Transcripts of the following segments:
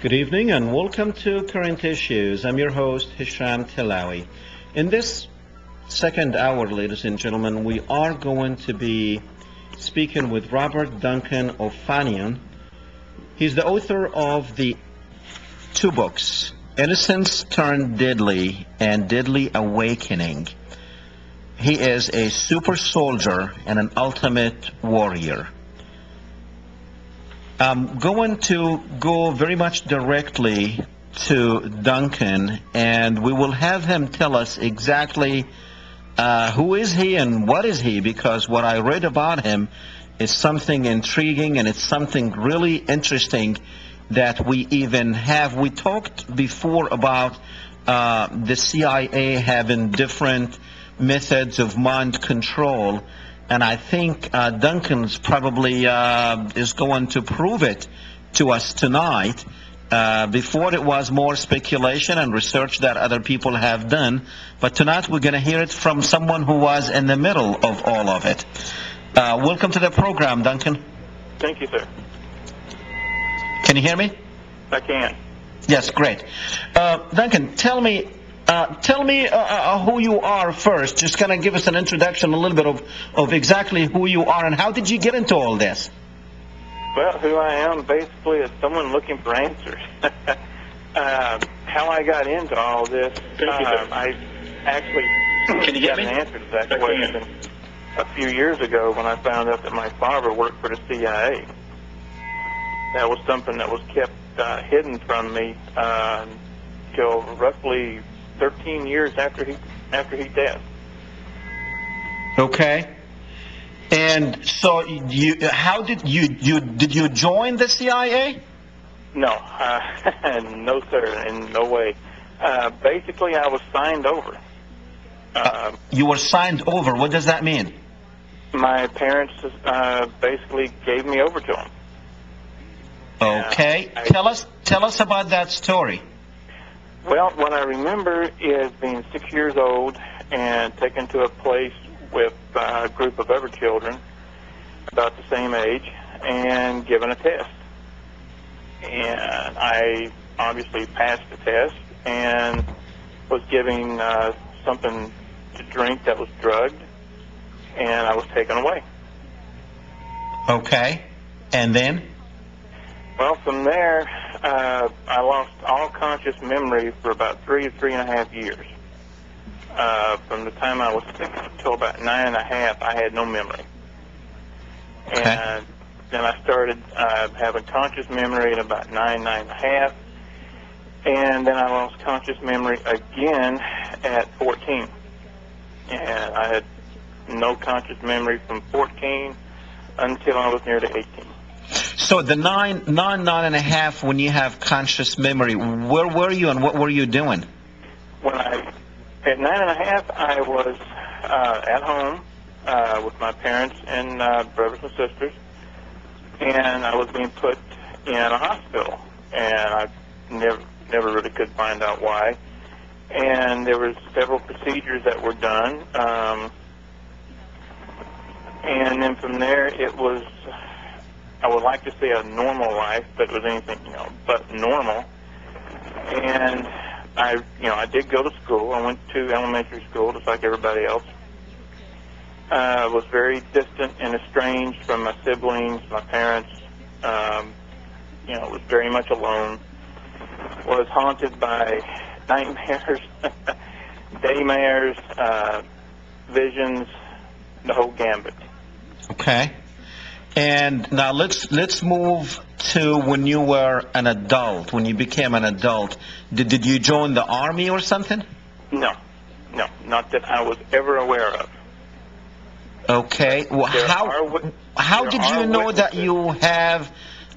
Good evening and welcome to Current Issues. I'm your host, Hisham Tilawi. In this second hour, ladies and gentlemen, we are going to be speaking with Robert Duncan.wmv. He's the author of the two books, Innocence Turned Deadly and Deadly Awakening. He is a super soldier and an ultimate warrior. I'm going to go very much directly to Duncan, and we will have him tell us exactly who is he and what is he, because what I read about him is something intriguing and it's something really interesting that we even have. We talked before about the CIA having different methods of mind control. And I think Duncan's probably is going to prove it to us tonight. Before it was more speculation and research that other people have done. But tonight we're going to hear it from someone who was in the middle of all of it. Welcome to the program, Duncan. Thank you, sir. Can you hear me? I can. Yes, great. Duncan, tell me who you are first. Just kind of give us an introduction, a little bit of exactly who you are and how did you get into all this? Well, who I am basically is someone looking for answers. How I got into all this, I actually got an answer to that question a few years ago when I found out that my father worked for the CIA. That was something that was kept hidden from me until roughly 13 years after he died. Okay. And so how did you join the CIA? No, no sir, in no way. Basically, I was signed over. You were signed over. What does that mean? My parents basically gave me over to them. Okay. Tell us about that story. Well, what I remember is being 6 years old and taken to a place with a group of other children about the same age and given a test. And I obviously passed the test and was given something to drink that was drugged, and I was taken away. Okay. And then? Well, from there, I lost all conscious memory for about 3.5 years. From the time I was 6 until about 9.5, I had no memory. Okay. And then I started having conscious memory at about 9.5, and then I lost conscious memory again at 14. And I had no conscious memory from 14 until I was nearly 18. So the 9.5, when you have conscious memory, where were you and what were you doing? At 9.5, I was at home with my parents and brothers and sisters, and I was being put in a hospital, and I never really could find out why. And there was several procedures that were done, and then from there it was, I would like to say a normal life, but it was anything, but normal. And I did go to school. I went to elementary school just like everybody else. Was very distant and estranged from my siblings, my parents. Was very much alone. Was haunted by nightmares, daymares, visions, the whole gambit. Okay. And now let's move to when you were an adult, when you became an adult. Did you join the army or something? No, not that I was ever aware of. Okay. Well, how did you know that you have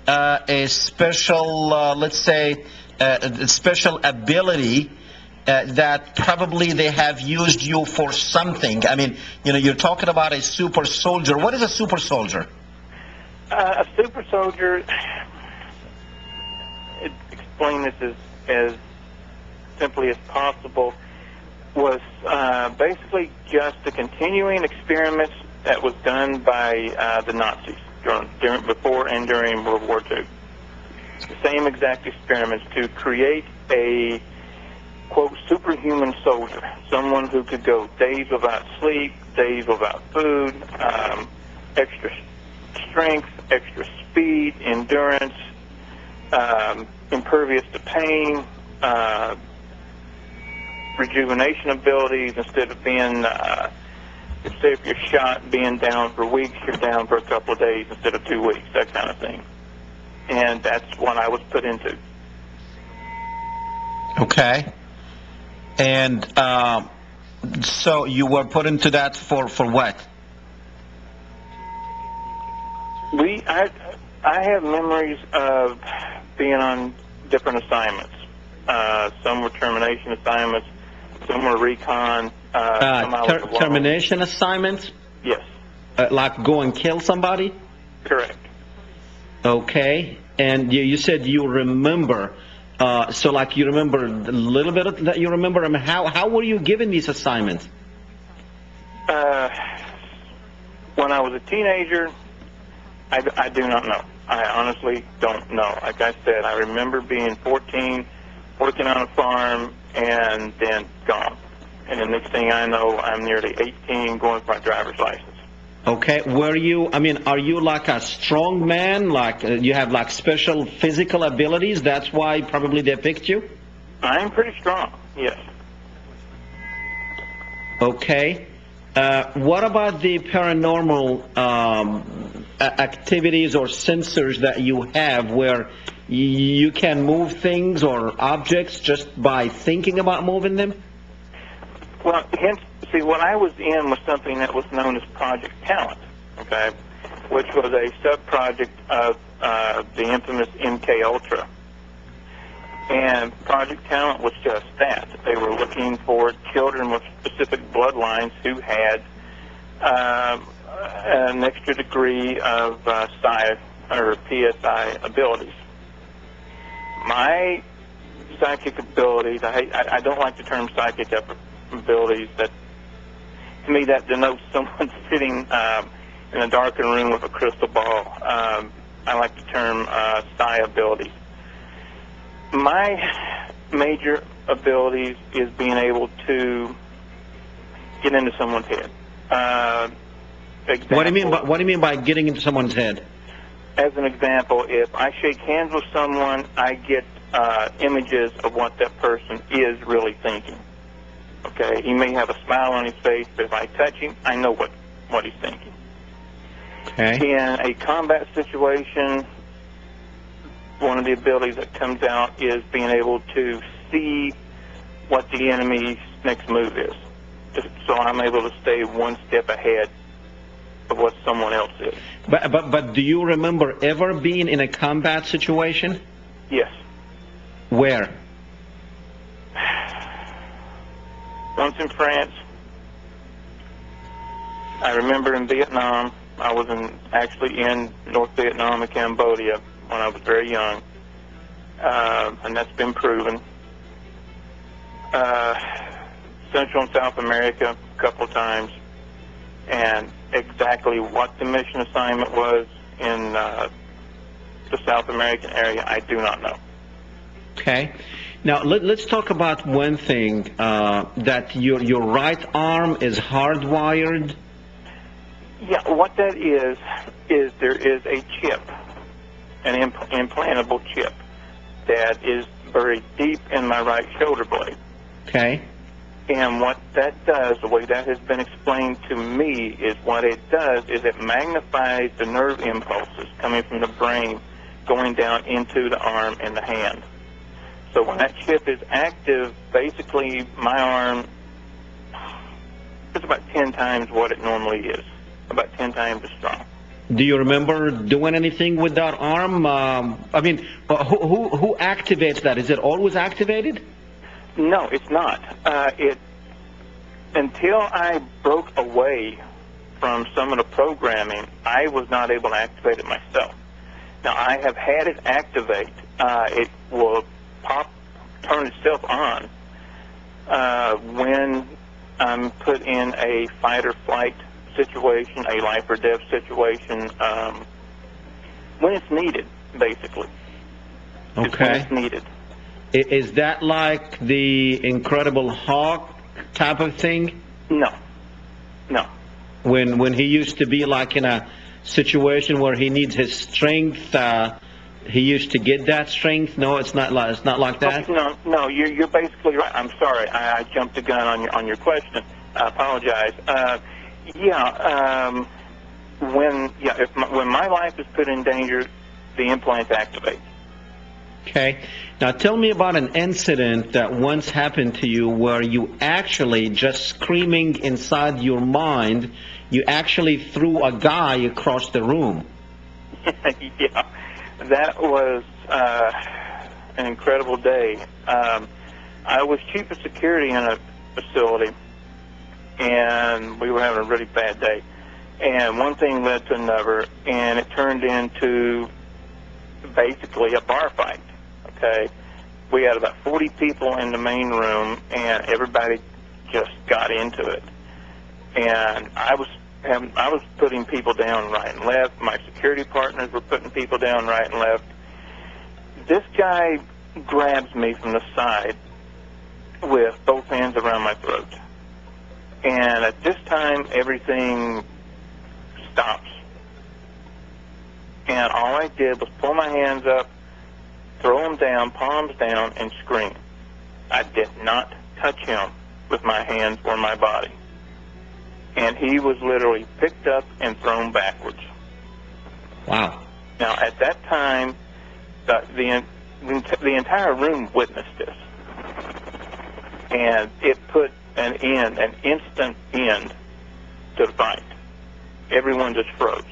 a special, let's say, a special ability that probably they have used you for something? I mean, you're talking about a super soldier. What is a super soldier? A super soldier, explain this as simply as possible, was basically just the continuing experiments that was done by the Nazis before and during World War II. The same exact experiments to create a, quote, superhuman soldier, someone who could go days without sleep, days without food, extra strength, extra speed, endurance, impervious to pain, rejuvenation abilities. Instead of being, say if you're shot, being down for weeks, you're down for a couple of days instead of 2 weeks, that kind of thing. And that's what I was put into. Okay. And so you were put into that for what? I have memories of being on different assignments. Some were termination assignments, some were recon. Termination assignments? Yes. Like go and kill somebody? Correct. Okay. And you said you remember. So like you remember a little bit of that you remember. I mean, how were you given these assignments? When I was a teenager, I do not know. I honestly don't know. Like I said, I remember being 14, working on a farm, and then gone. And the next thing I know, I'm nearly 18, going for my driver's license. Okay. Are you like a strong man? Like you have like special physical abilities? That's why probably they picked you? I'm pretty strong, yes. Okay. What about the paranormal activities or sensors that you have where you can move things or objects just by thinking about moving them? Well, see, what I was in was something that was known as Project Talent, okay, which was a sub-project of the infamous MK Ultra. And Project Talent was just that. They were looking for children with specific bloodlines who had an extra degree of psi or PSI abilities. My psychic abilities, I don't like the term psychic abilities. That to me that denotes someone sitting in a darkened room with a crystal ball. I like the term psi abilities. My major abilities is being able to get into someone's head. What do you mean by getting into someone's head? As an example, if I shake hands with someone, I get images of what that person is really thinking. Okay, he may have a smile on his face, but if I touch him, I know what he's thinking. Okay. In a combat situation, one of the abilities that comes out is being able to see what the enemy's next move is. So I'm able to stay one step ahead of what someone else is. But do you remember ever being in a combat situation? Yes. Where? Once in France. I remember in Vietnam, I was actually in North Vietnam and Cambodia when I was very young, and that's been proven. Central and South America a couple of times, and exactly what the mission assignment was in the South American area, I do not know. Okay. Now let's talk about one thing, that your right arm is hardwired. Yeah, what that is there is a chip, an implantable chip, that is buried deep in my right shoulder blade. Okay. And what that does, the way that has been explained to me, is what it does is it magnifies the nerve impulses coming from the brain going down into the arm and the hand. So when that chip is active, basically my arm is about 10 times what it normally is, about 10 times as strong. Do you remember doing anything with that arm? I mean, who activates that? Is it always activated? No, it's not. Until I broke away from some of the programming, I was not able to activate it myself. Now, I have had it activate. It will turn itself on when I'm put in a fight or flight situation, a life or death situation, when it's needed, basically. Okay. It's when it's needed. Is that like the Incredible Hulk type of thing? No. No. When he used to be like in a situation where he needs his strength, he used to get that strength. No, it's not like that. No, you're basically right. I'm sorry, I jumped the gun on your question. I apologize. When my life is put in danger, the implants activate. Okay. Now tell me about an incident that once happened to you where you actually, just screaming inside your mind, you actually threw a guy across the room. Yeah, that was an incredible day. I was chief of security in a facility, and we were having a really bad day. And one thing led to another, and it turned into basically a bar fight. Okay, we had about 40 people in the main room, and everybody just got into it. And I was putting people down right and left. My security partners were putting people down right and left. This guy grabs me from the side with both hands around my throat. And at this time, everything stops. And all I did was pull my hands up, throw them down, palms down, and scream. I did not touch him with my hands or my body. And he was literally picked up and thrown backwards. Wow. Now, at that time, the entire room witnessed this. And it put an instant end to the fight. Everyone just froze.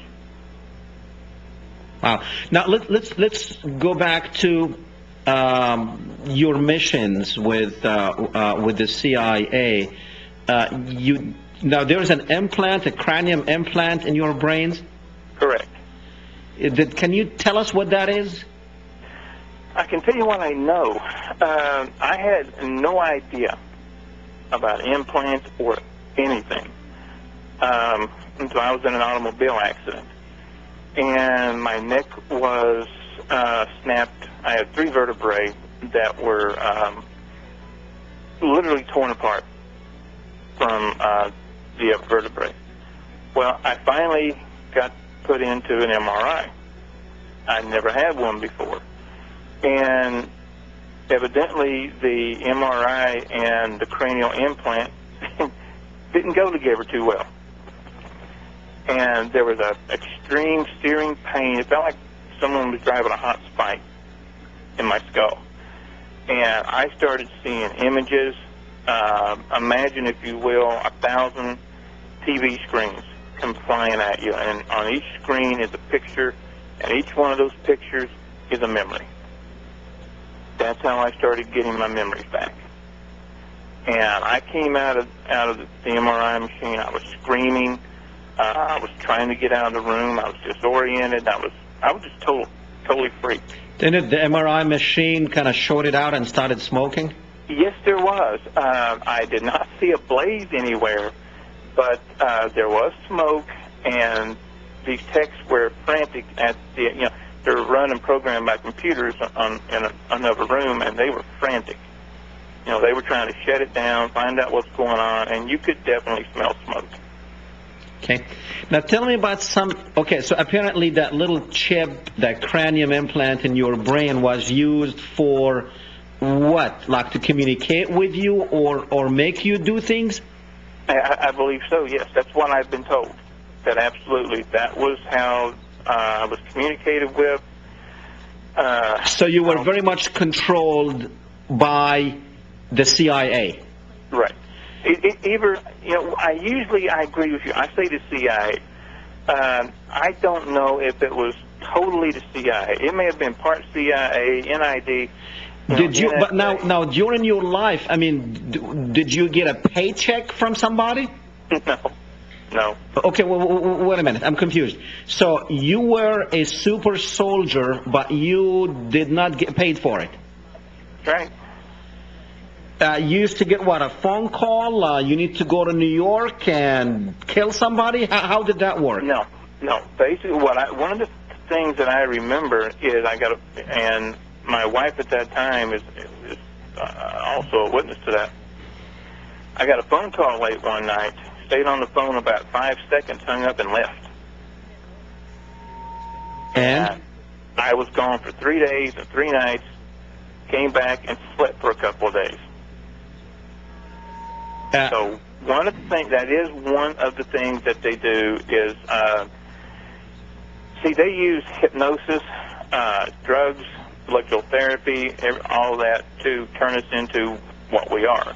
Wow. Now let's go back to your missions with the CIA. Now there's an implant, a cranium implant in your brains. Correct. Can you tell us what that is? I can tell you what I know. I had no idea about implants or anything until I was in an automobile accident. And my neck was snapped. I had 3 vertebrae that were literally torn apart from the vertebrae. Well, I finally got put into an MRI. I never had one before. And evidently the MRI and the cranial implant didn't go together too well. And there was an extreme searing pain. It felt like someone was driving a hot spike in my skull. And I started seeing images. Imagine, if you will, 1,000 TV screens come flying at you. And on each screen is a picture, and each one of those pictures is a memory. That's how I started getting my memories back. And I came out of the MRI machine. I was screaming. I was trying to get out of the room. I was disoriented. I was just totally freaked. Didn't the MRI machine kind of shorted out and started smoking? Yes, there was. I did not see a blaze anywhere, but there was smoke, and these techs were frantic at the, they're run and programmed by computers in another room, and they were frantic. They were trying to shut it down, find out what's going on, and you could definitely smell smoke. Okay. Now tell me about okay, so apparently that little chip, that cranium implant in your brain was used for what? Like to communicate with you or make you do things? I believe so, yes. That's what I've been told. That absolutely, that was how I was communicated with. So you were very much controlled by the CIA? Right. I agree with you. I say the CIA. I don't know if it was totally the CIA. It may have been part CIA, NID. Did you? But now, during your life, I mean, did you get a paycheck from somebody? No. Okay, well, wait a minute. I'm confused. So you were a super soldier, but you did not get paid for it? Right. You used to get, what, a phone call? You need to go to New York and kill somebody? How did that work? No. Basically, one of the things that I remember is and my wife at that time is also a witness to that. I got a phone call late one night, stayed on the phone about 5 seconds, hung up and left. And? I was gone for 3 days and 3 nights, came back and slept for a couple of days. So one of the things that they do is, they use hypnosis, drugs, electrotherapy, all that to turn us into what we are.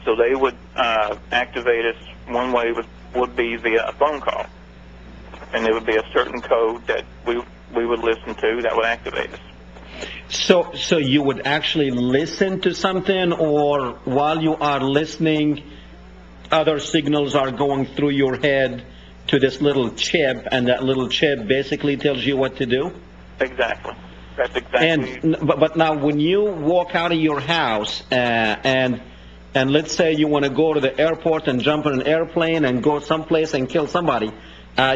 So they would activate us. One way would be via a phone call, and there would be a certain code that we would listen to that would activate us. So you would actually listen to something, or while you are listening, other signals are going through your head to this little chip, and that little chip basically tells you what to do? Exactly. That's exactly. But now, when you walk out of your house and let's say you want to go to the airport and jump in an airplane and go someplace and kill somebody,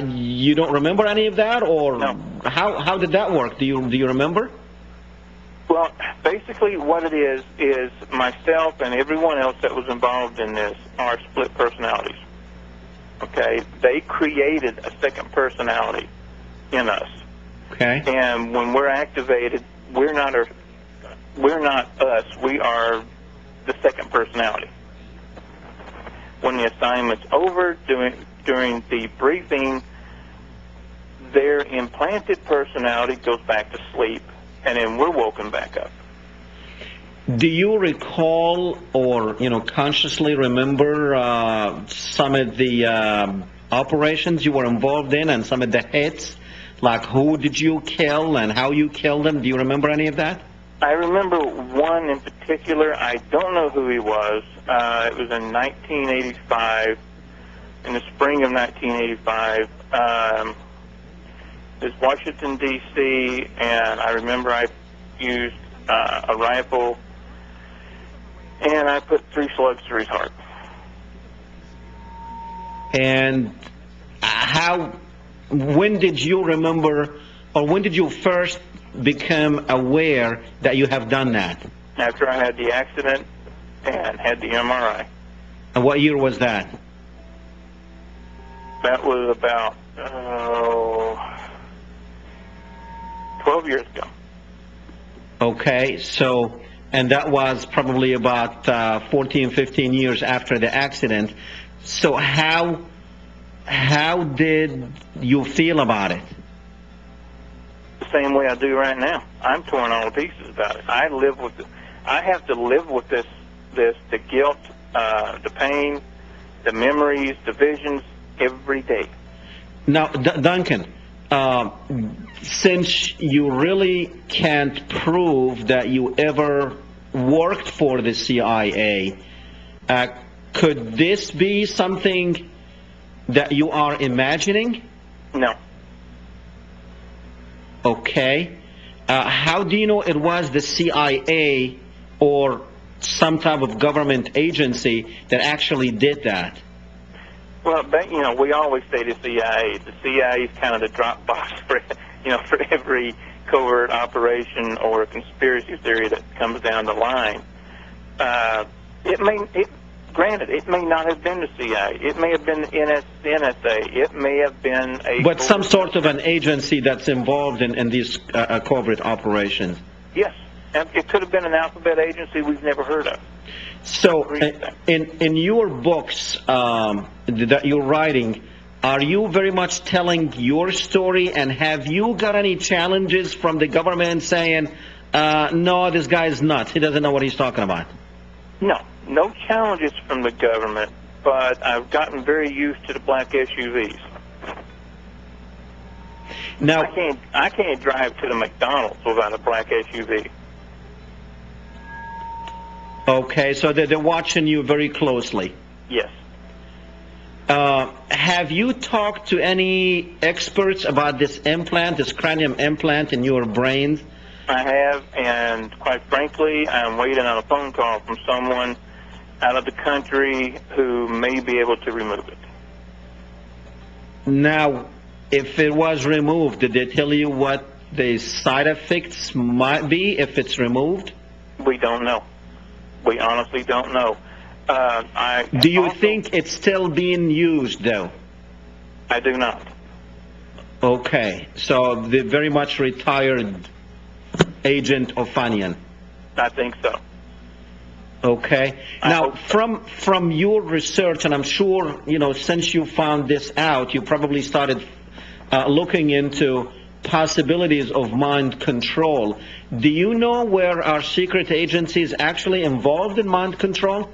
you don't remember any of that, or no? How did that work? Do you remember? Well, basically what it is myself and everyone else that was involved in this are split personalities. Okay? They created a second personality in us. Okay. And when we're activated, we're not us. We are the second personality. When the assignment's over, during the briefing, their implanted personality goes back to sleep, and then we're woken back up. Do you recall or consciously remember some of the operations you were involved in and some of the hits? Like who did you kill and how you killed them? Do you remember any of that? I remember one in particular. I don't know who he was. It was in 1985, in the spring of 1985. It was Washington, D.C., and I remember I used a rifle, and I put 3 slugs through his heart. And when did you remember, or when did you first become aware that you have done that? After I had the accident and had the MRI. And what year was that? That was about 12 years ago. Okay, so, and that was probably about 14, 15 years after the accident. So how did you feel about it? The same way I do right now. I'm torn all to pieces about it. I have to live with this, the guilt, the pain, the memories, the visions every day. Now, Duncan, since you really can't prove that you ever worked for the CIA, could this be something that you are imagining? No. Okay. How do you know it was the CIA or some type of government agency that actually did that? Well, we always say the CIA. The CIA is kind of the drop box for, for every covert operation or conspiracy theory that comes down the line. Granted, it may not have been the CIA. It may have been the NSA. It may have been a... But some sort of an agency that's involved in these covert operations. Yes. And it could have been an alphabet agency we've never heard of. So, in your books that you're writing, are you very much telling your story, and have you got any challenges from the government saying, no, this guy is nuts, he doesn't know what he's talking about? No challenges from the government, but I've gotten very used to the black SUVs. Now, I can't drive to the McDonald's without a black SUV. Okay, so they're watching you very closely. Yes. Have you talked to any experts about this implant, this cranium implant in your brain? I have, and quite frankly, I'm waiting on a phone call from someone out of the country who may be able to remove it. Now, if it was removed, did they tell you what the side effects might be if it's removed? We don't know. We honestly don't know. Do you think it's still being used, though? I do not. Okay, so the very much retired Agent O'Fanian. I think so. Okay. Now, from your research, and I'm sure, since you found this out, you probably started looking into possibilities of mind control. Do you know where our secret agencies actually involved in mind control?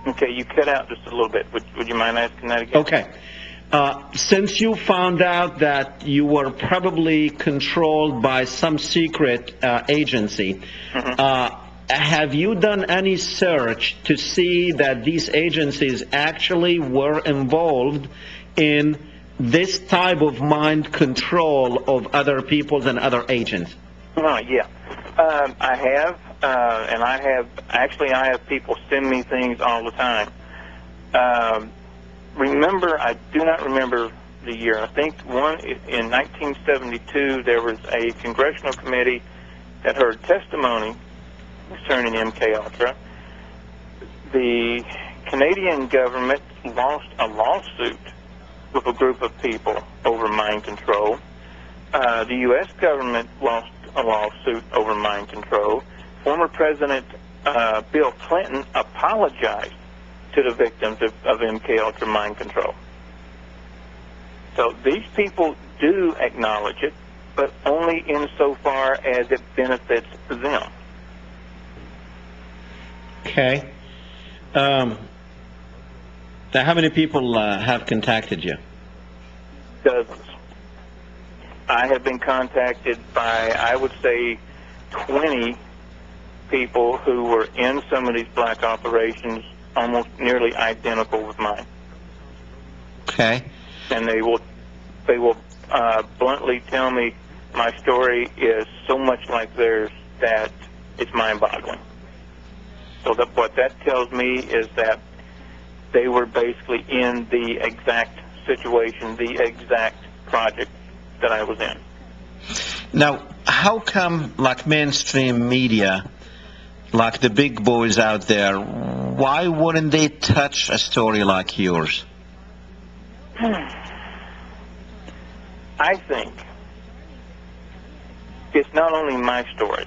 Okay, you cut out just a little bit. Would you mind asking that again? Okay. Since you found out that you were probably controlled by some secret agency, have you done any search to see that these agencies actually were involved in this type of mind control of other peoples and other agents? Yeah. I have, and I have people send me things all the time. I do not remember the year. I think in 1972 there was a congressional committee that heard testimony concerning MKUltra. The Canadian government lost a lawsuit with a group of people over mind control. The U.S. government lost a lawsuit over mind control. Former President Bill Clinton apologized to the victims of MKUltra mind control. So these people do acknowledge it, but only insofar as it benefits them. Okay. Now, how many people have contacted you? Dozens. I have been contacted by, I would say, 20 people who were in some of these black operations, almost nearly identical with mine. Okay. And they will bluntly tell me my story is so much like theirs that it's mind-boggling. So what that tells me is that they were basically in the exact situation, the exact project that I was in. Now, how come, like mainstream media, like the big boys out there, why wouldn't they touch a story like yours? I think it's not only my story.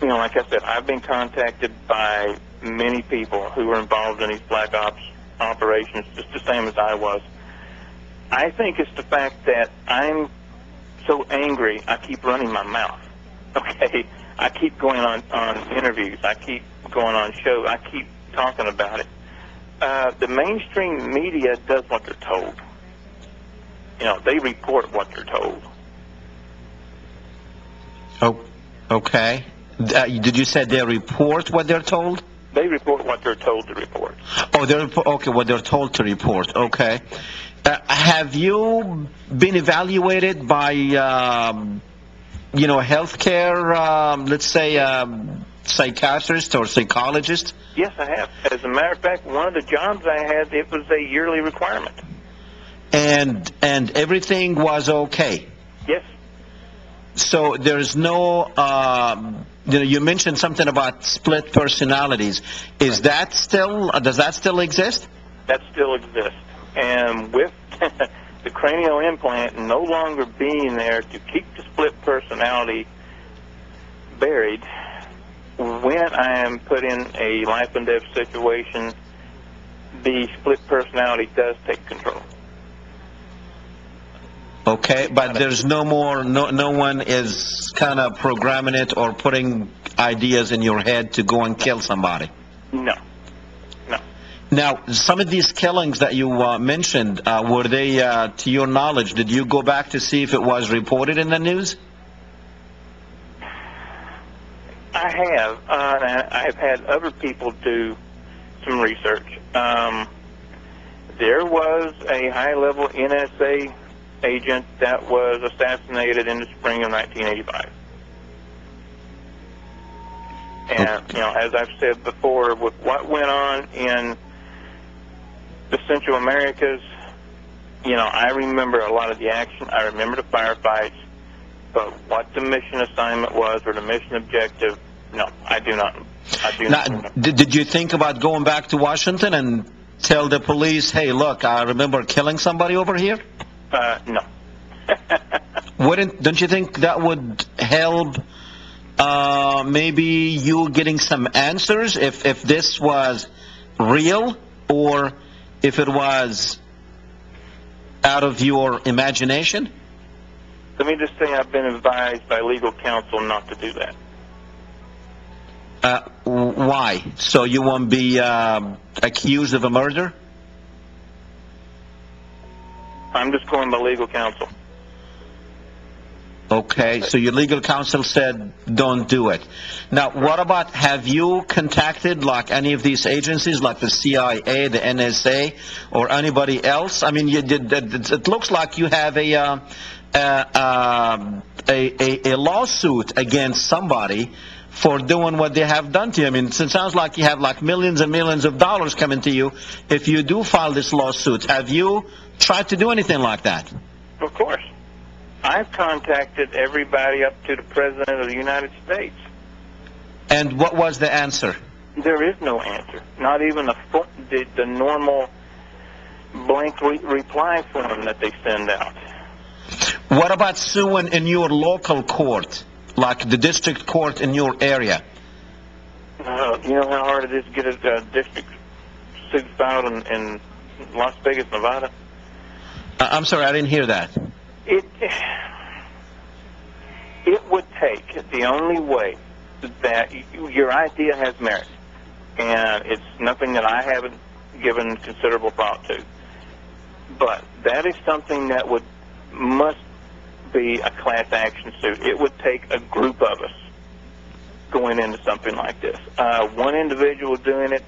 Like I said, I've been contacted by many people who were involved in these black ops operations, just the same as I was. I think it's the fact that I'm so angry, I keep running my mouth. Okay? I keep going on interviews. I keep going on shows. I keep talking about it. The mainstream media does what they're told. They report what they're told. Oh, okay. Did you say they report what they're told? They report what they're told to report. Oh, okay. What they're told to report. Okay. Have you been evaluated by, healthcare, let's say, psychiatrist or psychologist? Yes, I have. As a matter of fact, one of the jobs I had, it was a yearly requirement. And everything was okay. Yes. So there's no, you mentioned something about split personalities. Does that still exist? That still exists. And with the cranial implant no longer being there to keep the split personality buried, when I am put in a life and death situation, the split personality does take control. Okay, but there's no more, no one is kind of programming it or putting ideas in your head to go and kill somebody? No. No. Now, some of these killings that you mentioned, were they, to your knowledge, did you go back to see if it was reported in the news? I have. I've had other people do some research. There was a high-level NSA agent that was assassinated in the spring of 1985. And, as I've said before, with what went on in the Central Americas, I remember a lot of the action. I remember the firefights. But what the mission assignment was or the mission objective, no, I do not. Did you think about going back to Washington and tell the police, hey, look, I remember killing somebody over here? No. Don't you think that would help maybe you getting some answers if this was real or if it was out of your imagination? Let me just say I've been advised by legal counsel not to do that. Why? So you won't be accused of a murder? I'm just going by legal counsel. Okay, so your legal counsel said don't do it. Now, what about, have you contacted like any of these agencies, like the CIA, the NSA, or anybody else? I mean, it looks like you have a lawsuit against somebody for doing what they have done to you. I mean, it sounds like you have like millions and millions of dollars coming to you if you do file this lawsuit. Have you tried to do anything like that? Of course. I've contacted everybody up to the President of the United States. And what was the answer? There is no answer. Not even the normal blank reply form that they send out. What about suing in your local court, like the district court in your area? You know how hard it is to get a district suit filed in Las Vegas, Nevada? I'm sorry, I didn't hear that. It would take, the only way that your idea has merit, and it's nothing that I haven't given considerable thought to, but that is something that must be a class action suit. It would take a group of us going into something like this. One individual doing it,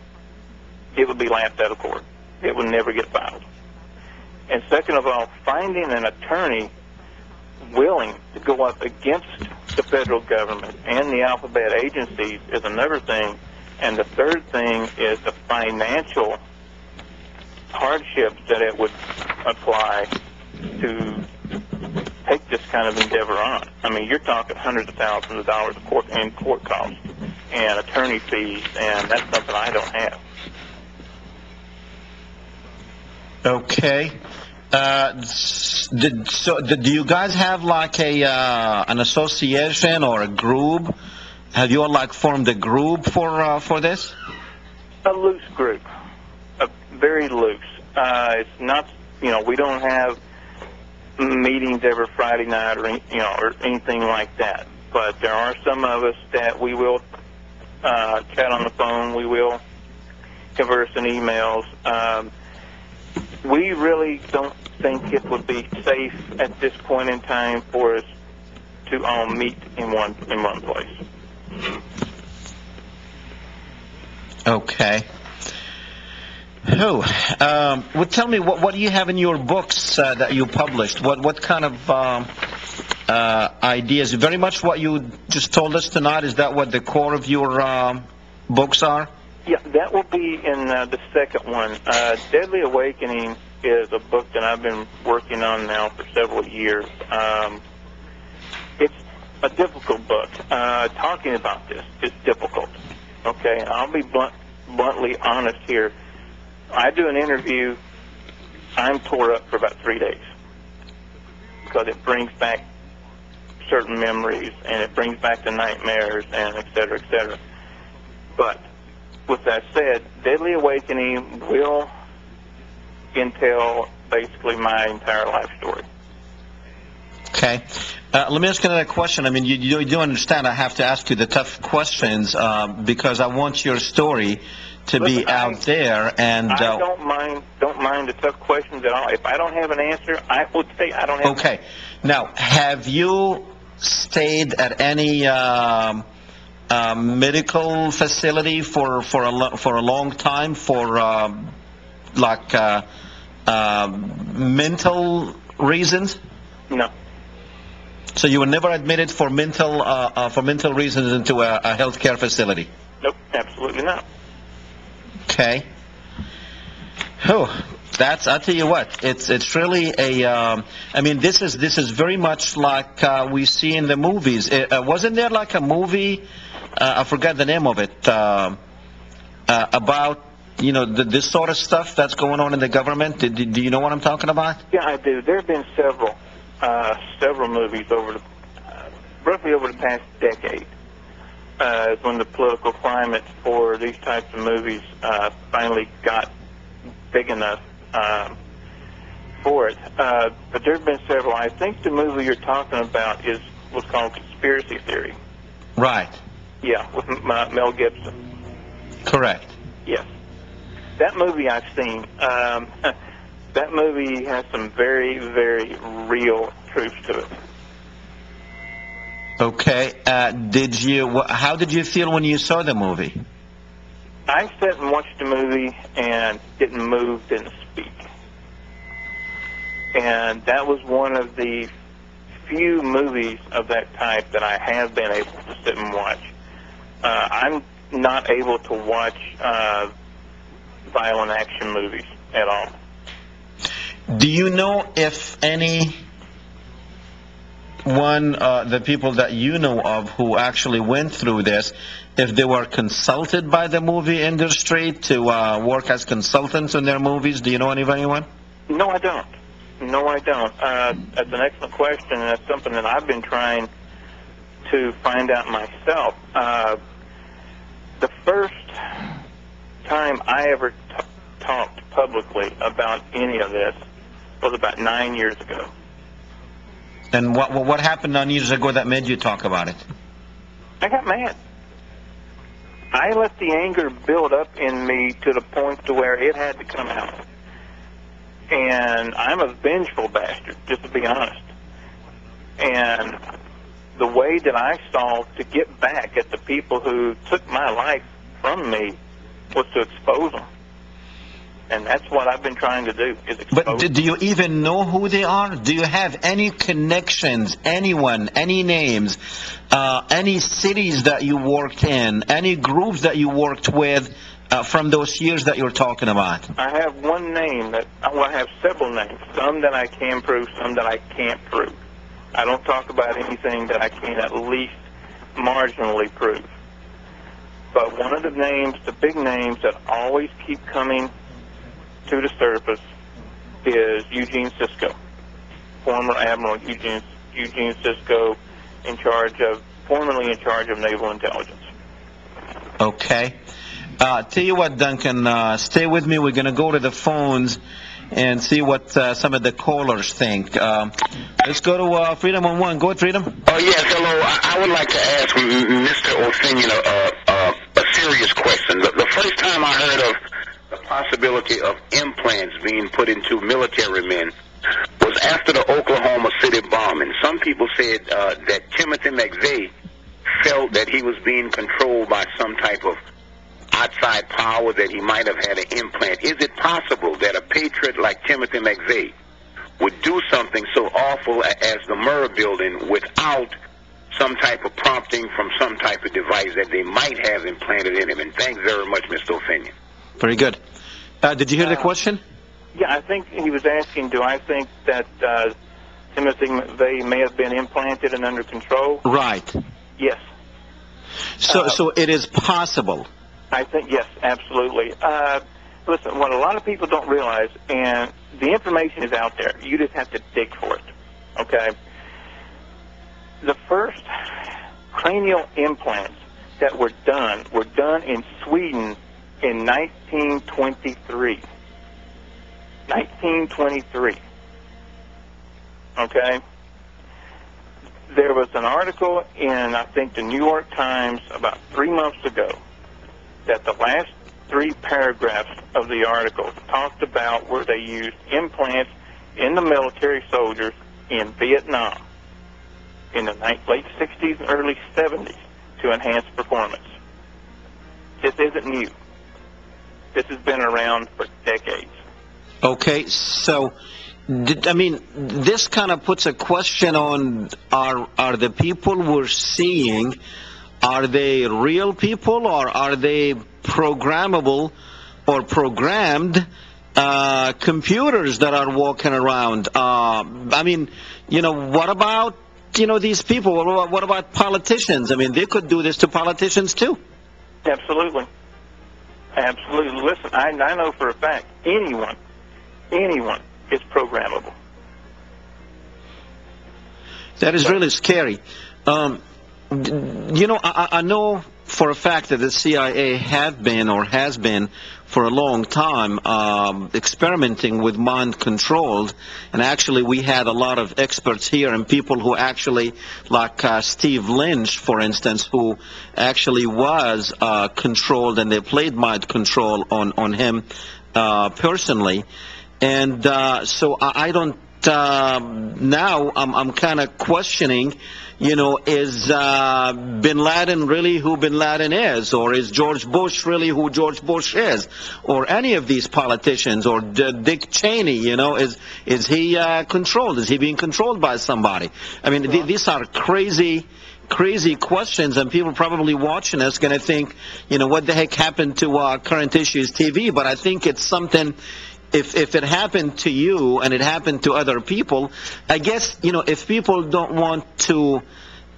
it would be laughed out of court. It would never get filed. And second of all, finding an attorney willing to go up against the federal government and the alphabet agencies is another thing. And the third thing is the financial hardships that it would apply to take this kind of endeavor on. I mean, you're talking hundreds of thousands of dollars in court costs and attorney fees, and that's something I don't have. Okay. Do you guys have like an association or a group? Have you all like formed a group for this? A loose group, very loose. It's not, we don't have meetings every Friday night or anything like that. But there are some of us that we will chat on the phone. We will converse in emails. We really don't think it would be safe at this point in time for us to all meet in one place. Okay. Oh, well, tell me, what do you have in your books that you published? What kind of ideas? Very much what you just told us tonight. Is that what the core of your books are? Yeah, that will be in the second one. Deadly Awakening is a book that I've been working on now for several years. It's a difficult book. Talking about this is difficult. Okay, I'll be bluntly honest here. I do an interview, I'm tore up for about 3 days because it brings back certain memories and it brings back the nightmares and et cetera, et cetera. But with that said, Deadly Awakening will entail basically my entire life story. Okay. Let me ask you another question. I mean, you do understand I have to ask you the tough questions because I want your story to be out there. And I don't mind the tough questions at all. If I don't have an answer, I will say I don't have. Okay. Now, have you stayed at any medical facility for a long time for mental reasons? No. So you were never admitted for mental reasons into a healthcare facility? Nope, absolutely not. Okay. Oh, I'll tell you what. It's really a. I mean, this is very much like we see in the movies. Wasn't there like a movie? I forgot the name of it. About this sort of stuff that's going on in the government. Do you know what I'm talking about? Yeah, I do. There have been several movies roughly over the past decade. When the political climate for these types of movies finally got big enough for it. But there have been several. I think the movie you're talking about is what's called Conspiracy Theory. Right. Yeah, with Mel Gibson. Correct. Yes. That movie I've seen. That movie has some very, very real truth to it. Okay. How did you feel when you saw the movie? I sat and watched the movie and didn't move, didn't speak. And that was one of the few movies of that type that I have been able to sit and watch. I'm not able to watch violent action movies at all. Do you know if the people that you know of who actually went through this, if they were consulted by the movie industry to work as consultants in their movies? Do you know anyone? No, I don't. No, I don't. That's an excellent question, and that's something that I've been trying to find out myself. The first time I ever talked publicly about any of this was about 9 years ago. And what happened 9 years ago that made you talk about it? I got mad. I let the anger build up in me to the point to where it had to come out. And I'm a vengeful bastard, just to be honest. And the way that I saw to get back at the people who took my life from me was to expose them. And that's what I've been trying to do, is expose them. But do you even know who they are? Do you have any connections, anyone, any names, any cities that you worked in, any groups that you worked with from those years that you're talking about? I have one name I have several names, some that I can prove, some that I can't prove. I don't talk about anything that I can at least marginally prove. But one of the names, the big names that always keep coming to the surface is Eugene Cisco, former Admiral Eugene Cisco, formerly in charge of naval intelligence. Okay. Tell you what, Duncan, stay with me. We're going to go to the phones and see what some of the callers think. Let's go to Freedom on One. Go ahead, Freedom. Oh, yes, hello. I would like to ask Mr. O'Finian a serious question. The first time I heard of the possibility of implants being put into military men was after the Oklahoma City bombing. Some people said that Timothy McVeigh felt that he was being controlled by some type of outside power that he might have had an implant. Is it possible that a patriot like Timothy McVeigh would do something so awful as the Murrah building without some type of prompting from some type of device that they might have implanted in him? And thanks very much, Mr. O'Finian. Very good. Did you hear the question? Yeah, I think he was asking, do I think that Timothy McVeigh may have been implanted and under control? Right. Yes. So it is possible. I think, yes, absolutely. Listen, what a lot of people don't realize, and the information is out there, you just have to dig for it, okay? The first cranial implants that were done in Sweden in 1923. 1923. Okay? There was an article in, I think, the New York Times about 3 months ago that the last 3 paragraphs of the article talked about where they used implants in the military soldiers in Vietnam in the late 60s and early 70s to enhance performance. This isn't new. This has been around for decades. Okay, so this kind of puts a question on, are the people we're seeing, are they real people, or are they programmable or programmed computers that are walking around? What about, these people? What about politicians? They could do this to politicians too. Absolutely. Absolutely. Listen, I know for a fact, anyone is programmable. That is really scary. I know for a fact that the CIA has been for a long time experimenting with mind controlled, and actually we had a lot of experts here and people who actually, like Steve Lynch, for instance, who actually was controlled, and they played mind control on him personally. And so I don't, now I'm kind of questioning, is Bin Laden really who Bin Laden is? Or is George Bush really who George Bush is? Or any of these politicians, or Dick Cheney, is he controlled? Is he being controlled by somebody? These are crazy questions, and people probably watching us going to think, what the heck happened to Current Issues TV? But I think it's something. If it happened to you and it happened to other people, I guess, if people don't want to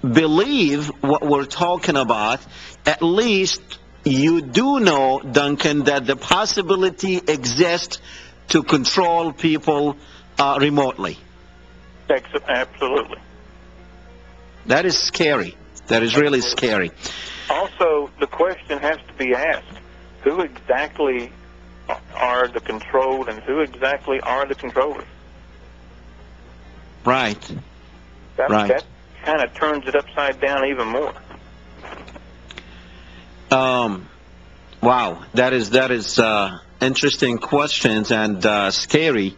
believe what we're talking about, at least you do know, Duncan, that the possibility exists to control people remotely. Absolutely. That is scary. That is really scary. Also, the question has to be asked, who exactly are the controlled and who exactly are the controllers? Right. That kind of turns it upside down even more. Wow, that is interesting questions and scary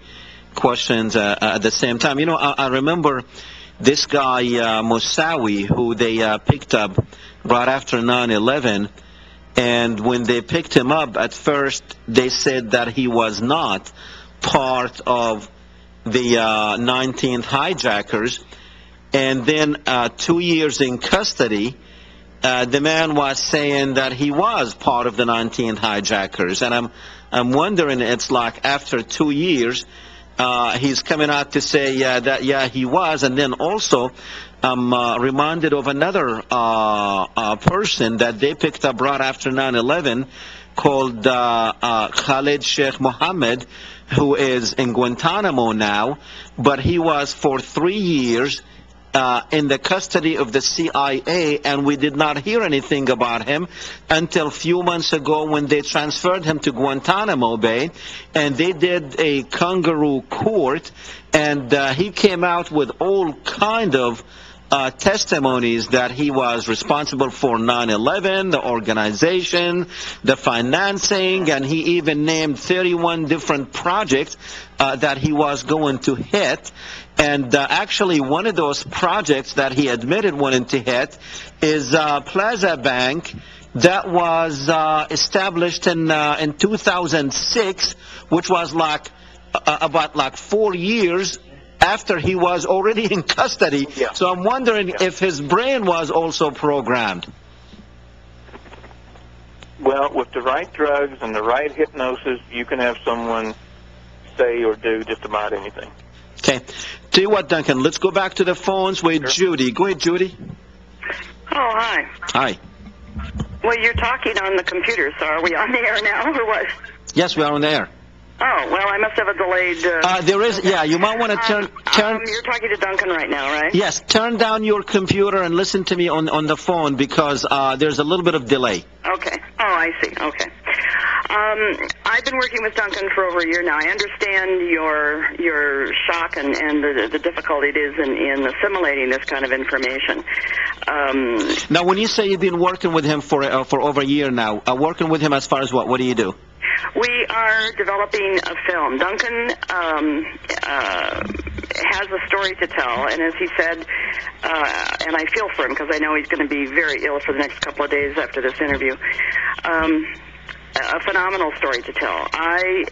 questions at the same time. I remember this guy Moussaoui, who they picked up right after 9/11. And when they picked him up, at first they said that he was not part of the 19th hijackers. And then 2 years in custody, the man was saying that he was part of the 19th hijackers. And I'm wondering, it's like after 2 years, he's coming out to say that, he was. And then also, I'm reminded of another person that they picked up right after 9/11 called Khalid Sheikh Mohammed, who is in Guantanamo now, but he was for 3 years in the custody of the CIA, and we did not hear anything about him until a few months ago when they transferred him to Guantanamo Bay, and they did a kangaroo court, and he came out with all kind of testimonies that he was responsible for 9/11, the organization, the financing, and he even named 31 different projects that he was going to hit. And actually, one of those projects that he admitted wanting to hit is Plaza Bank that was established in 2006, which was about 4 years after he was already in custody. Yeah. So I'm wondering if his brain was also programmed. Well, with the right drugs and the right hypnosis, you can have someone say or do just about anything. Okay. Tell you what, Duncan, let's go back to the phones with Judy. Go ahead, Judy. Oh, hi. Hi. Well, you're talking on the computer, so are we on the air now or what? Yes, we are on the air. Oh, well, I must have a delayed... There is, yeah, you might want to turn... You're talking to Duncan right now, right? Yes, turn down your computer and listen to me on the phone because there's a little bit of delay. Okay. Oh, I see. Okay. I've been working with Duncan for over a year now. I understand your shock and the difficulty it is in assimilating this kind of information. Now, when you say you've been working with him for over a year now, working with him as far as what? What do you do? We are developing a film. Duncan has a story to tell, and as he said, and I feel for him because I know he's going to be very ill for the next couple of days after this interview. A phenomenal story to tell. I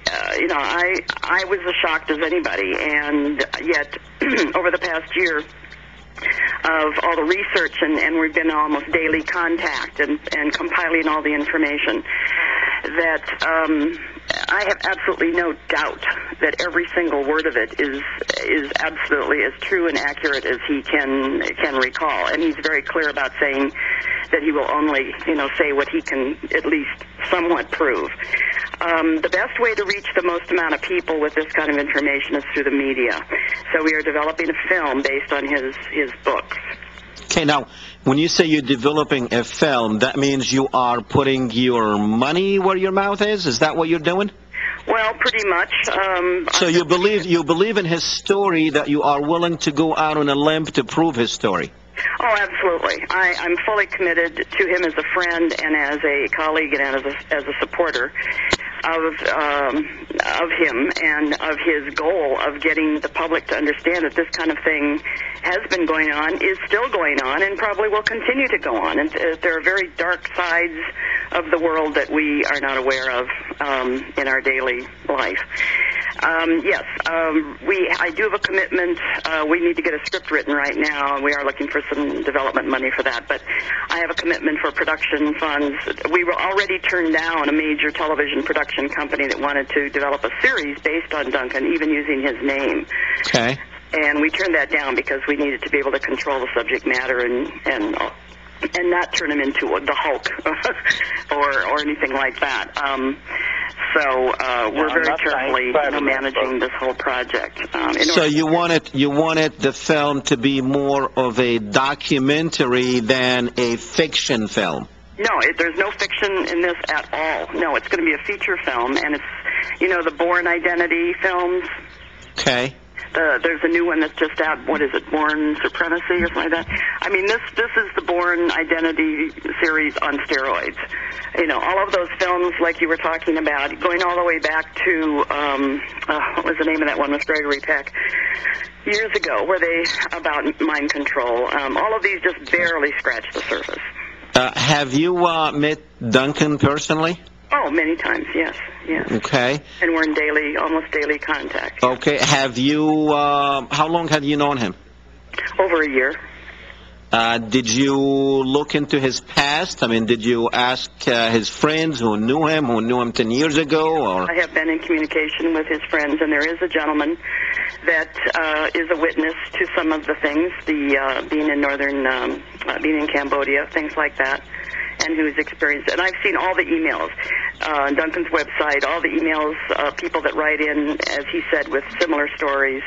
was as shocked as anybody, and yet over the past year of all the research, and we've been in almost daily contact and compiling all the information, that I have absolutely no doubt that every single word of it is absolutely as true and accurate as he can recall. And he's very clear about saying that he will only, say what he can at least somewhat prove. The best way to reach the most amount of people with this kind of information is through the media. So we are developing a film based on his books. Okay, now, when you say you're developing a film, that means you are putting your money where your mouth is? Is that what you're doing? Well, pretty much. So you believe in his story, that you are willing to go out on a limb to prove his story? Oh, absolutely. I'm fully committed to him as a friend and as a colleague and as a supporter of him and of his goal of getting the public to understand that this kind of thing has been going on, is still going on, and probably will continue to go on. And there are very dark sides of the world that we are not aware of in our daily life. Yes, I do have a commitment. We need to get a script written right now, and we are looking for some development money for that. But I have a commitment for production funds. We were already turned down a major television production company that wanted to develop a series based on Duncan, even using his name. Okay. And we turned that down because we needed to be able to control the subject matter and not turn him into the Hulk or anything like that. We're very carefully managing this whole project. So you wanted the film to be more of a documentary than a fiction film? No, there's no fiction in this at all. No, it's going to be a feature film, and it's, the Bourne Identity films. Okay. There's a new one that's just out. What is it, Bourne Supremacy or something like that? I mean, this is the Bourne Identity series on steroids. All of those films, like you were talking about, going all the way back to what was the name of that one with Gregory Peck years ago, about mind control. All of these just barely scratch the surface. Have you met Duncan personally? Oh, many times, yes. Okay. And we're in almost daily contact. Okay. Have you, how long have you known him? Over a year. Did you look into his past? I mean, did you ask his friends who knew him 10 years ago? Or? I have been in communication with his friends, and there is a gentleman that is a witness to some of the things, being in being in Cambodia, things like that, and who's experienced it. And I've seen all the emails on Duncan's website, all the emails, people that write in, as he said, with similar stories,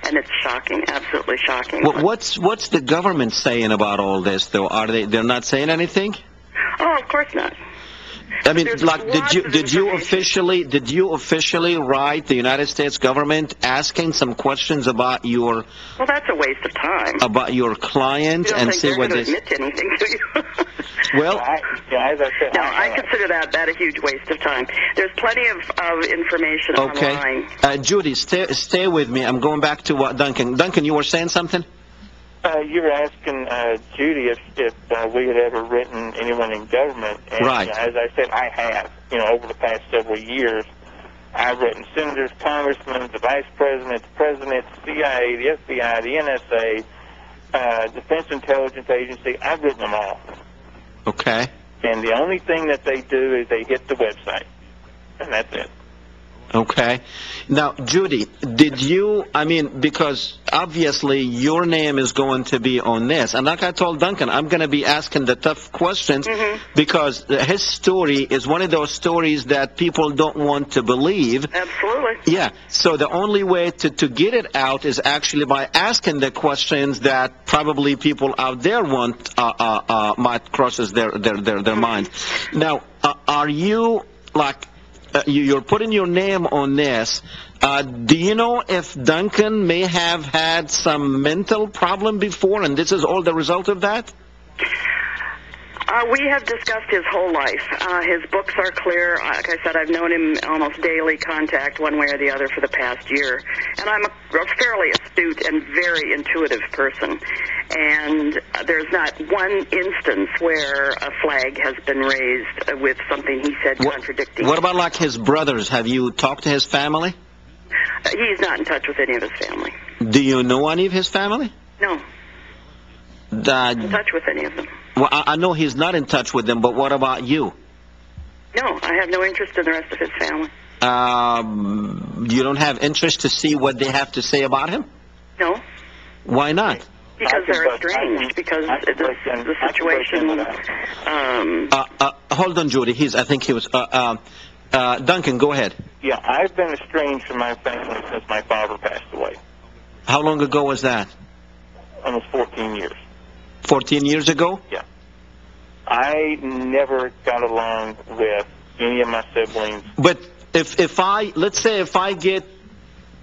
and it's shocking, absolutely shocking. What's the government saying about all this, though? They're not saying anything? Oh, of course not. I mean, did you officially write the United States government asking some questions about your? Well, that's a waste of time. About your client and see what they admit to anything to you. Well, as I said, no, I consider that a huge waste of time. There's plenty of information online. Judy, stay with me. I'm going back to Duncan. Duncan, you were saying something? You were asking Judy if we had ever written anyone in government. And, Right. As I said, I have. Over the past several years, I've written senators, congressmen, the vice president, the president, the CIA, the FBI, the NSA, Defense Intelligence Agency. I've written them all. Okay. And the only thing that they do is they hit the website. And that's it. Okay. Now, Judy, did you, because obviously your name is going to be on this. And like I told Duncan, I'm going to be asking the tough questions because his story is one of those stories that people don't want to believe. Absolutely. Yeah. So the only way to get it out is actually by asking the questions that probably people out there might crosses their minds. Now, are you you're putting your name on this. Do you know if Duncan may have had some mental problem before, and this is all the result of that? We have discussed his whole life. His books are clear. Like I said, I've known him almost daily contact one way or the other for the past year. And I'm a fairly astute and very intuitive person. And there's not one instance where a flag has been raised with something he said contradicting. What about like his brothers? Have you talked to his family? He's not in touch with any of his family. Do you know any of his family? No. Not in touch with any of them. Well, I know he's not in touch with them, but what about you? No, I have no interest in the rest of his family. You don't have interest to see what they have to say about him? No. Why not? Because they're estranged, because the situation... hold on, Judy. I think he was... Duncan, go ahead. Yeah, I've been estranged from my family since my father passed away. How long ago was that? Almost 14 years. 14 years ago? Yeah. I never got along with any of my siblings. But let's say if I get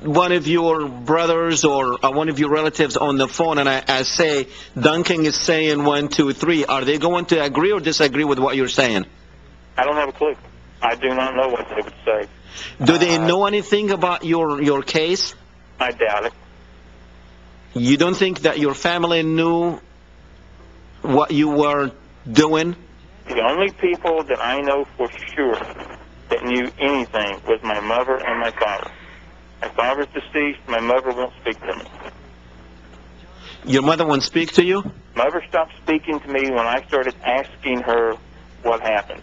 one of your brothers or one of your relatives on the phone and I say, Duncan is saying 1, 2, 3, are they going to agree or disagree with what you're saying? I don't have a clue. I do not know what they would say. Do they know anything about your case? I doubt it. You don't think that your family knew what you were doing? The only people that I know for sure that knew anything was my mother and my father. My father's deceased. My mother won't speak to me. Your mother won't speak to you? Mother stopped speaking to me when I started asking her what happened.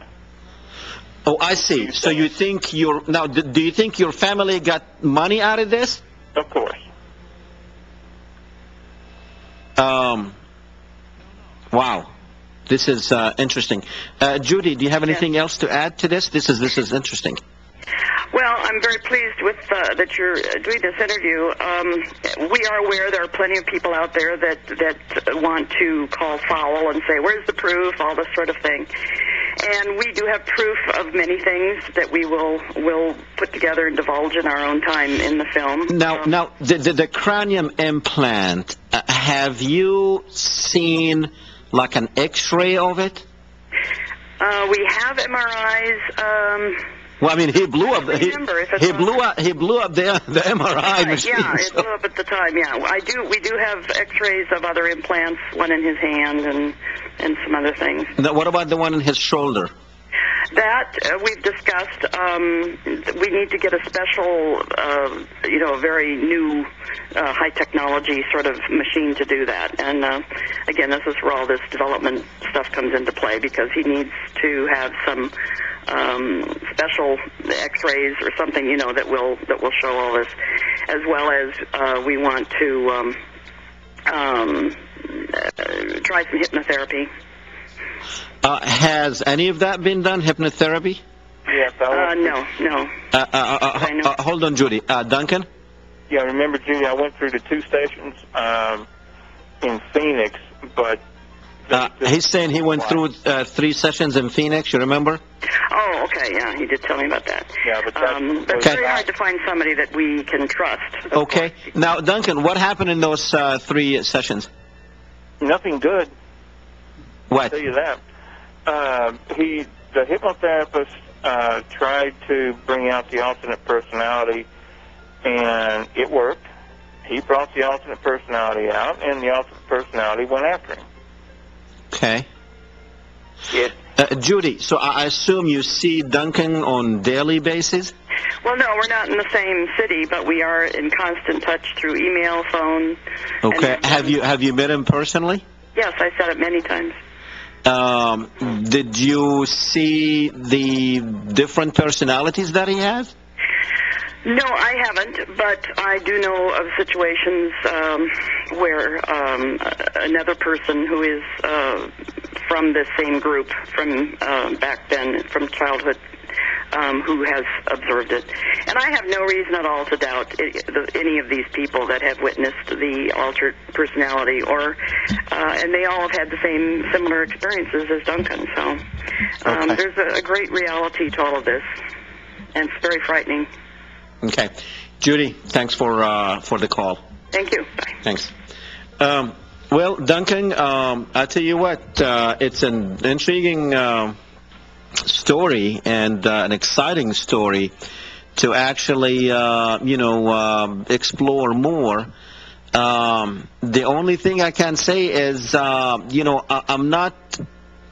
Oh, I see. So you think do you think your family got money out of this? Of course. Wow. This is interesting. Judy, do you have anything else to add to this? This is interesting. Well, I'm very pleased with that you're doing this interview. We are aware there are plenty of people out there that want to call foul and say, where's the proof, all this sort of thing. And we do have proof of many things that we will put together and divulge in our own time in the film. Now, the cranium implant, have you seen like an X-ray of it? We have MRIs. Well, I mean, he blew up. He blew up the MRI machine. Yeah, it blew up at the time. Yeah, we do have X-rays of other implants, one in his hand and some other things. Now, what about the one in his shoulder? That we've discussed. We need to get a special, very new, high technology sort of machine to do that. And again, this is where all this development stuff comes into play because he needs to have some special X-rays or something, that will show all this, as well as we want to try some hypnotherapy. Has any of that been done, hypnotherapy? Yes. No. Hold on, Judy. Duncan? Yeah, remember, Judy, I went through the 2 sessions in Phoenix, but... He's saying he went through 3 sessions in Phoenix, you remember? Oh, okay, yeah, he did tell me about that. Yeah, but it's very hard to find somebody that we can trust. Okay. Now, Duncan, what happened in those 3 sessions? Nothing good. What? I'll tell you that. The hypnotherapist tried to bring out the alternate personality, and it worked. he brought the alternate personality out, and the alternate personality went after him. Okay. It, Judy, so I assume you see Duncan on daily basis? Well, no, we're not in the same city, but we are in constant touch through email, phone. Okay. And, Have you met him personally? Yes, I said it many times. Did you see the different personalities that he has? No, I haven't, but I do know of situations where another person who is from the same group from back then, from childhood, who has observed it. And I have no reason at all to doubt any of these people that have witnessed the altered personality, and they all have had the same similar experiences as Duncan. So Okay. there's a great reality to all of this, and it's very frightening. Okay. Judy, thanks for the call. Thank you. Bye. Thanks. Well, Duncan, I tell you what, it's an intriguing story and an exciting story to actually, explore more. The only thing I can say is,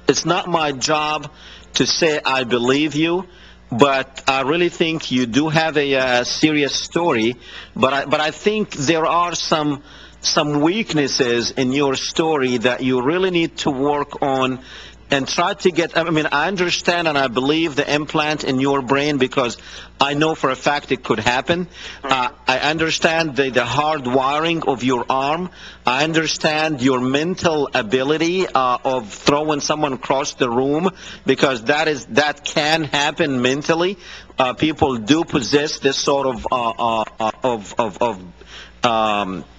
it's not my job to say I believe you, but I really think you do have a serious story. But I think there are some weaknesses in your story that you really need to work on and try to get. I mean, I understand and I believe the implant in your brain because I know for a fact it could happen. I understand the hard wiring of your arm. I understand your mental ability of throwing someone across the room because that can happen mentally. People do possess this sort of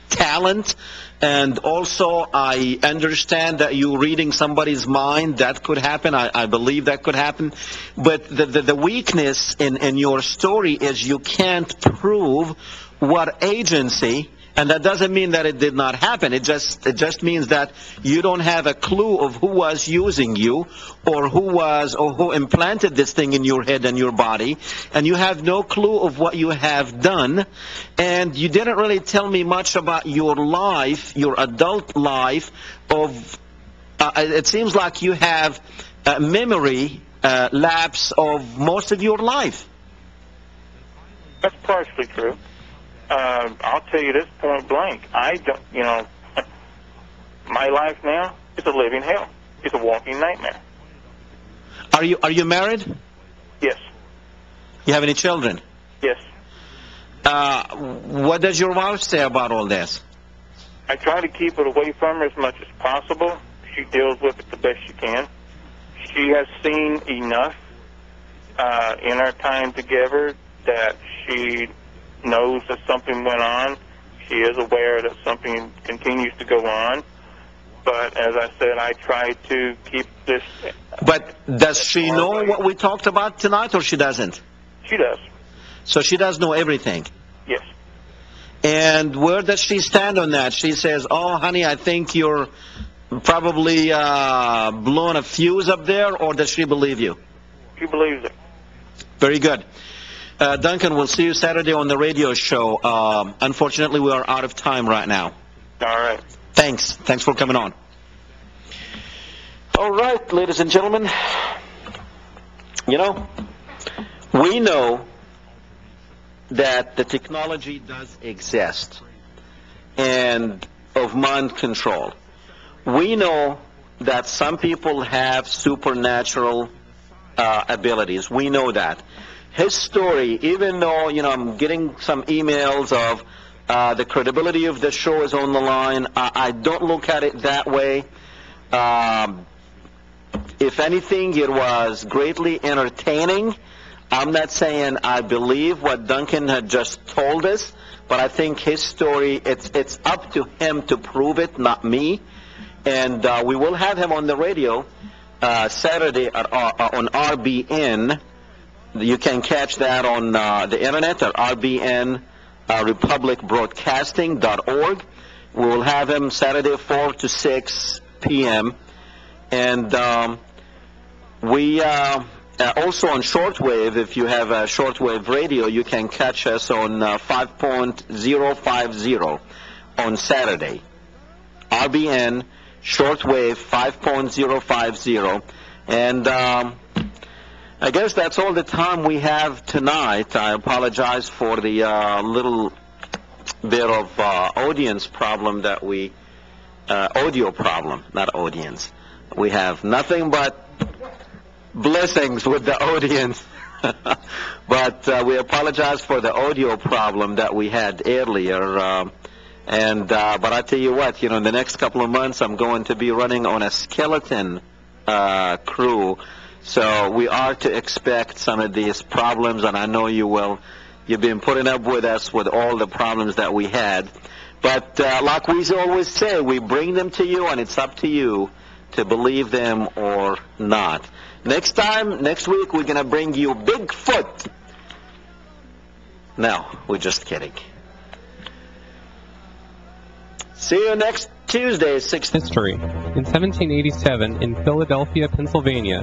talent. And also, I understand that you reading somebody's mind, that could happen. I believe that could happen. But the weakness in your story is you can't prove what agency, and that doesn't mean that it did not happen. It just means that you don't have a clue of who was using you or who implanted this thing in your head and your body, and you have no clue of what you have done. And you didn't really tell me much about your life, your adult life. It seems like you have memory lapse of most of your life. that's partially true. I'll tell you this point blank. I don't, my life now is a living hell. It's a walking nightmare. Are you married? Yes. You have any children? Yes. What does your wife say about all this? I try to keep it away from her as much as possible. She deals with it the best she can. She has seen enough in our time together that she knows that something went on. She is aware that something continues to go on. But as I said, I try to keep this. But does she know what we talked about tonight, or she doesn't? She does. So she does know everything. Yes. And where does she stand on that? She says, "Oh, honey, I think you're probably blowing a fuse up there," or does she believe you? She believes it. Very good. Duncan, we'll see you Saturday on the radio show. Unfortunately, we are out of time right now. All right. Thanks. Thanks for coming on. All right, ladies and gentlemen. We know that the technology does exist and of mind control. We know that some people have supernatural abilities. We know that. His story, even though, I'm getting some emails of the credibility of the show is on the line, I don't look at it that way. If anything, it was greatly entertaining. I'm not saying I believe what Duncan had just told us, but I think his story, it's up to him to prove it, not me. And we will have him on the radio Saturday on RBN. You can catch that on the internet at rbnrepublicbroadcasting.org. We will have him Saturday 4 to 6 p.m. And we also on shortwave, if you have a shortwave radio, you can catch us on 5.050 on Saturday. RBN, shortwave 5.050. And I guess that's all the time we have tonight. I apologize for the little bit of audience problem that we, audio problem, not audience. We have nothing but blessings with the audience. But we apologize for the audio problem that we had earlier. But I tell you what, in the next couple of months, I'm going to be running on a skeleton crew. So we are to expect some of these problems, and I know you will. You've been putting up with us with all the problems that we had. But like we always say, we bring them to you, and it's up to you to believe them or not. Next week, we're going to bring you Bigfoot. No, we're just kidding. See you next Tuesday, 6. History. In 1787, in Philadelphia, Pennsylvania,